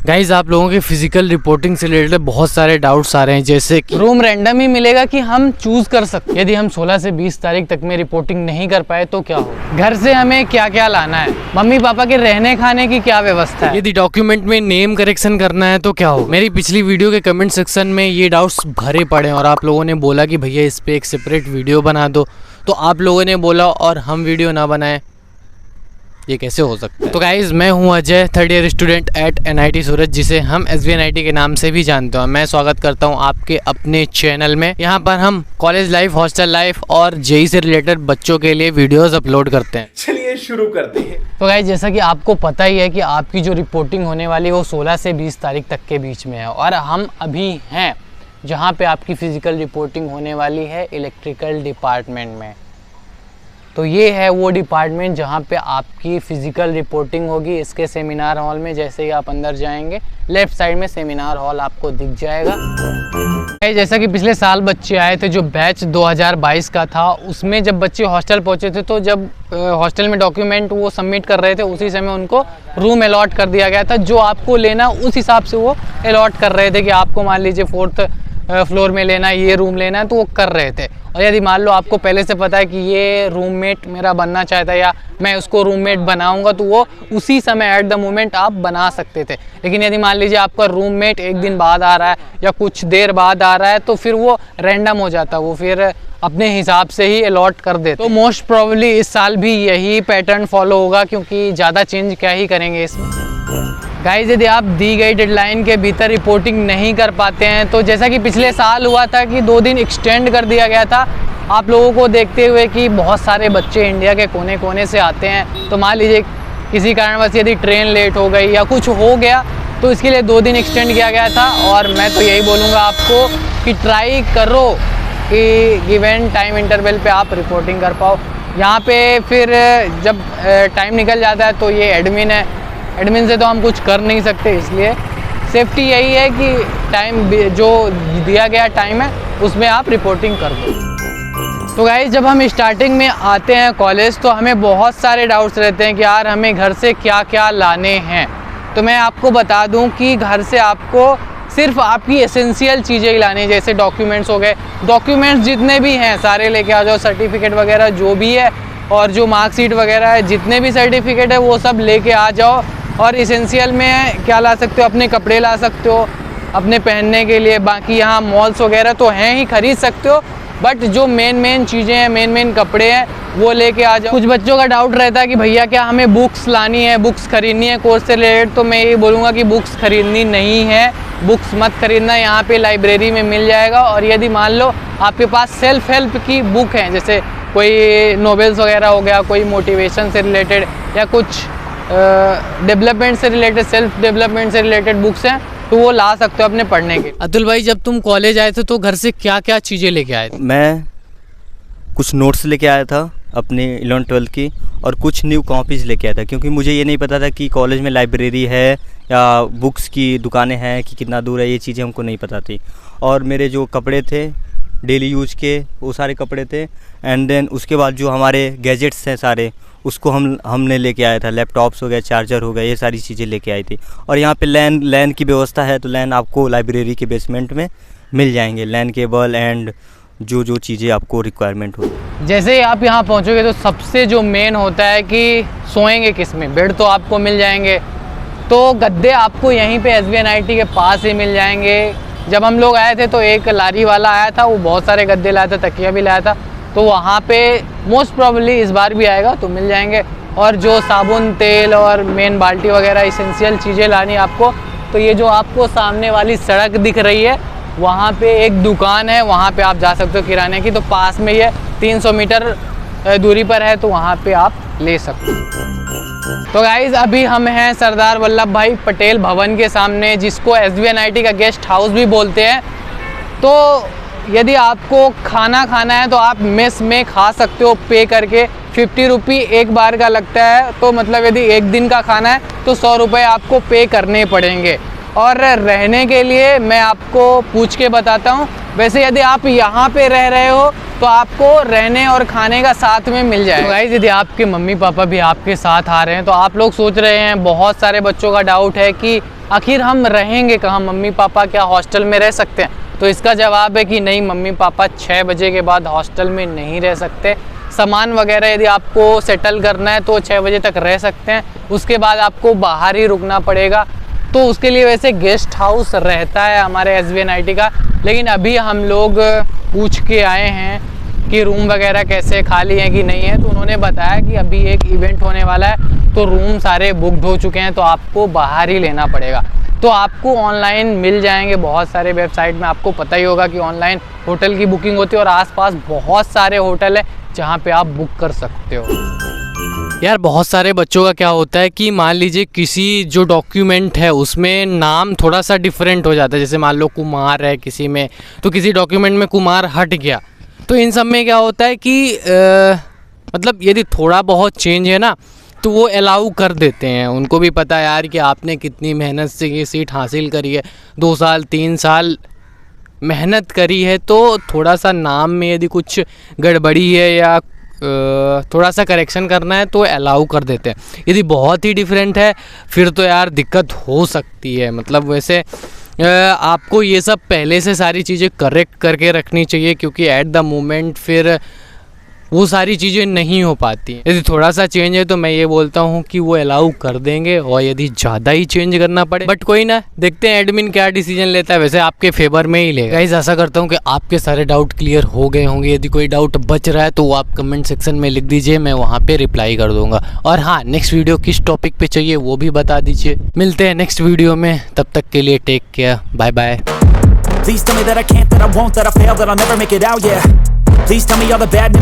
Guys आप लोगों के फिजिकल रिपोर्टिंग से रिलेटेड बहुत सारे डाउट्स आ रहे हैं, जैसे कि रूम रैंडम ही मिलेगा कि हम चूज कर सकते, यदि हम 16 से 20 तारीख तक में रिपोर्टिंग नहीं कर पाए तो क्या हो, घर से हमें क्या क्या लाना है, मम्मी पापा के रहने खाने की क्या व्यवस्था है, यदि डॉक्यूमेंट में नेम करेक्शन करना है तो क्या हो। मेरी पिछली वीडियो के कमेंट सेक्शन में ये डाउट्स भरे पड़े और आप लोगों ने बोला कि भैया इस पे एक सेपरेट वीडियो बना दो, तो आप लोगों ने बोला और हम वीडियो ना बनाए, ये कैसे हो सकता है। तो गाइज मैं हूं Ajay, third year student at NIT सूरत, जिसे हम SBNIT के नाम से भी जानते हैं। मैं स्वागत करता हूं आपके अपने चैनल में। यहां पर हम कॉलेज लाइफ, हॉस्टल लाइफ और JEE से रिलेटेड बच्चों के लिए वीडियोस अपलोड करते हैं। चलिए शुरू करते हैं। तो गाइज जैसा कि आपको पता ही है कि आपकी जो रिपोर्टिंग होने वाली है वो 16 से 20 तारीख तक के बीच में है, और हम अभी हैं जहाँ पे आपकी फ़िज़िकल रिपोर्टिंग होने वाली है इलेक्ट्रिकल डिपार्टमेंट में। तो ये है वो डिपार्टमेंट जहाँ पे आपकी फ़िज़िकल रिपोर्टिंग होगी, इसके सेमिनार हॉल में। जैसे ही आप अंदर जाएंगे लेफ़्ट साइड में सेमिनार हॉल आपको दिख जाएगा। जैसा कि पिछले साल बच्चे आए थे, जो बैच 2022 का था, उसमें जब बच्चे हॉस्टल पहुँचे थे तो जब हॉस्टल में डॉक्यूमेंट वो सबमिट कर रहे थे उसी समय उनको रूम अलॉट कर दिया गया था। जो आपको लेना उस हिसाब से वो अलॉट कर रहे थे कि आपको मान लीजिए 4th फ्लोर में लेना है, ये रूम लेना है, तो वो कर रहे थे। और यदि मान लो आपको पहले से पता है कि ये रूममेट मेरा बनना चाहता है या मैं उसको रूममेट बनाऊंगा, तो वो उसी समय एट द मोमेंट आप बना सकते थे। लेकिन यदि मान लीजिए आपका रूममेट एक दिन बाद आ रहा है या कुछ देर बाद आ रहा है, तो फिर वो रैंडम हो जाता है, वो फिर अपने हिसाब से ही अलॉट कर देते। तो मोस्ट प्रोबेबली इस साल भी यही पैटर्न फॉलो होगा, क्योंकि ज़्यादा चेंज क्या ही करेंगे इसमें। गाइस यदि आप दी गई डेडलाइन के भीतर रिपोर्टिंग नहीं कर पाते हैं, तो जैसा कि पिछले साल हुआ था कि 2 दिन एक्सटेंड कर दिया गया था आप लोगों को देखते हुए कि बहुत सारे बच्चे इंडिया के कोने कोने से आते हैं। तो मान लीजिए किसी कारणवश यदि ट्रेन लेट हो गई या कुछ हो गया, तो इसके लिए 2 दिन एक्सटेंड किया गया था। और मैं तो यही बोलूँगा आपको कि ट्राई करो कि गिवन टाइम इंटरवल पे आप रिपोर्टिंग कर पाओ। यहाँ पे फिर जब टाइम निकल जाता है तो ये एडमिन है, एडमिन से तो हम कुछ कर नहीं सकते, इसलिए सेफ्टी यही है कि टाइम जो दिया गया टाइम है उसमें आप रिपोर्टिंग कर दो। तो गाइस जब हम स्टार्टिंग में आते हैं कॉलेज, तो हमें बहुत सारे डाउट्स रहते हैं कि यार हमें घर से क्या क्या लाने हैं। तो मैं आपको बता दूं कि घर से आपको सिर्फ आपकी एसेंशियल चीज़ें ही लानी है, जैसे डॉक्यूमेंट्स हो गए, डॉक्यूमेंट्स जितने भी हैं सारे लेके आ जाओ, सर्टिफिकेट वगैरह जो भी है, और जो मार्कशीट वगैरह है, जितने भी सर्टिफिकेट है वो सब लेके आ जाओ। और इसेंशियल में क्या ला सकते हो, अपने कपड़े ला सकते हो अपने पहनने के लिए। बाकी यहाँ मॉल्स वगैरह तो हैं ही, खरीद सकते हो, बट जो मेन चीज़ें हैं, मेन कपड़े हैं, वो लेके आ जाओ। कुछ बच्चों का डाउट रहता है कि भैया क्या हमें बुक्स लानी है, बुक्स खरीदनी है कोर्स से रिलेटेड। तो मैं ये बोलूँगा कि बुक्स खरीदनी नहीं है, बुक्स मत खरीदना, यहाँ पे लाइब्रेरी में मिल जाएगा। और यदि मान लो आपके पास सेल्फ हेल्प की बुक हैं, जैसे कोई नॉवेल्स वगैरह हो गया, कोई मोटिवेशन से रिलेटेड या कुछ डेवलपमेंट से रिलेटेड, सेल्फ डेवलपमेंट से रिलेटेड बुक्स हैं, तो वो ला सकते हो अपने पढ़ने के। अतुल भाई जब तुम कॉलेज आए थे तो घर से क्या क्या चीज़ें लेके आए थे? मैं कुछ नोट्स लेके आया था अपने 11th-12th की, और कुछ न्यू कॉपीज़ लेके आया था, क्योंकि मुझे ये नहीं पता था कि कॉलेज में लाइब्रेरी है या बुक्स की दुकानें हैं कि कितना दूर है, ये चीज़ें हमको नहीं पता थी। और मेरे जो कपड़े थे डेली यूज के, वो सारे कपड़े थे। एंड देन उसके बाद जो हमारे गैजेट्स हैं सारे, उसको हमने लेके आया था, लैपटॉप्स हो गए, चार्जर हो गया, ये सारी चीज़ें लेके आई थी। और यहाँ पे लैन की व्यवस्था है, तो लैन आपको लाइब्रेरी के बेसमेंट में मिल जाएंगे, लैन केबल एंड जो चीज़ें आपको रिक्वायरमेंट हो। जैसे ही आप यहाँ पहुँचोगे तो सबसे जो मेन होता है कि सोएंगे किस में। बेड तो आपको मिल जाएंगे, तो गद्दे आपको यहीं पे SBNIT के पास ही मिल जाएंगे। जब हम लोग आए थे तो एक लारी वाला आया था, वो बहुत सारे गद्दे लाया था, तकिया भी लाया था, तो वहाँ पे मोस्ट प्रोबेबली इस बार भी आएगा तो मिल जाएंगे। और जो साबुन, तेल और मेन बाल्टी वगैरह इसेंशियल चीज़ें लानी आपको, तो ये जो आपको सामने वाली सड़क दिख रही है, वहाँ पे एक दुकान है, वहाँ पे आप जा सकते हो किराने की। तो पास में ये 300 मीटर दूरी पर है, तो वहाँ पे आप ले सकते हो। तो गाइज़ अभी हम हैं सरदार वल्लभ भाई पटेल भवन के सामने, जिसको SBNIT का गेस्ट हाउस भी बोलते हैं। तो यदि आपको खाना खाना है तो आप मेस में खा सकते हो पे करके। 50 रुपये एक बार का लगता है, तो मतलब यदि एक दिन का खाना है तो 100 रुपये आपको पे करने पड़ेंगे। और रहने के लिए मैं आपको पूछ के बताता हूँ। वैसे यदि आप यहाँ पे रह रहे हो तो आपको रहने और खाने का साथ में मिल जाएगा। गाइस यदि आपके मम्मी पापा भी आपके साथ आ रहे हैं तो आप लोग सोच रहे हैं, बहुत सारे बच्चों का डाउट है कि आखिर हम रहेंगे कहाँ, मम्मी पापा क्या हॉस्टल में रह सकते हैं? तो इसका जवाब है कि नहीं, मम्मी पापा 6 बजे के बाद हॉस्टल में नहीं रह सकते। सामान वगैरह यदि आपको सेटल करना है तो 6 बजे तक रह सकते हैं, उसके बाद आपको बाहर ही रुकना पड़ेगा। तो उसके लिए वैसे गेस्ट हाउस रहता है हमारे SBNIT का, लेकिन अभी हम लोग पूछ के आए हैं कि रूम वगैरह कैसे खाली हैं कि नहीं है। तो उन्होंने बताया कि अभी एक इवेंट होने वाला है तो रूम सारे बुकड हो चुके हैं, तो आपको बाहर ही लेना पड़ेगा। तो आपको ऑनलाइन मिल जाएंगे बहुत सारे वेबसाइट में, आपको पता ही होगा कि ऑनलाइन होटल की बुकिंग होती है और आसपास बहुत सारे होटल है जहाँ पे आप बुक कर सकते हो। यार बहुत सारे बच्चों का क्या होता है कि मान लीजिए किसी जो डॉक्यूमेंट है उसमें नाम थोड़ा सा डिफरेंट हो जाता है, जैसे मान लो कुमार है किसी में, तो किसी डॉक्यूमेंट में कुमार हट गया। तो इन सब में क्या होता है कि मतलब यदि थोड़ा बहुत चेंज है ना तो वो अलाउ कर देते हैं। उनको भी पता है यार कि आपने कितनी मेहनत से ये सीट हासिल करी है, 2 साल 3 साल मेहनत करी है, तो थोड़ा सा नाम में यदि कुछ गड़बड़ी है या थोड़ा सा करेक्शन करना है तो अलाउ कर देते हैं। यदि बहुत ही डिफरेंट है फिर तो यार दिक्कत हो सकती है। मतलब वैसे आपको ये सब पहले से सारी चीज़ें करेक्ट करके रखनी चाहिए, क्योंकि एट द मोमेंट फिर वो सारी चीज़ें नहीं हो पाती। यदि थोड़ा सा चेंज है तो मैं ये बोलता हूँ कि वो अलाउ कर देंगे, और यदि ज़्यादा ही चेंज करना पड़े, बट कोई ना, देखते हैं एडमिन क्या डिसीजन लेता है। वैसे आपके फेवर में ही लेगा। गाइस आशा करता हूँ कि आपके सारे डाउट क्लियर हो गए होंगे। यदि कोई डाउट बच रहा है तो वो आप कमेंट सेक्शन में लिख दीजिए, मैं वहाँ पे रिप्लाई कर दूंगा। और हाँ, नेक्स्ट वीडियो किस टॉपिक पे चाहिए वो भी बता दीजिए। मिलते हैं नेक्स्ट वीडियो में, तब तक के लिए take care, bye bye. Please tell me that I can't, that I won't, that I fail, that I'll never make it out, yeah. Please tell me all the bad news.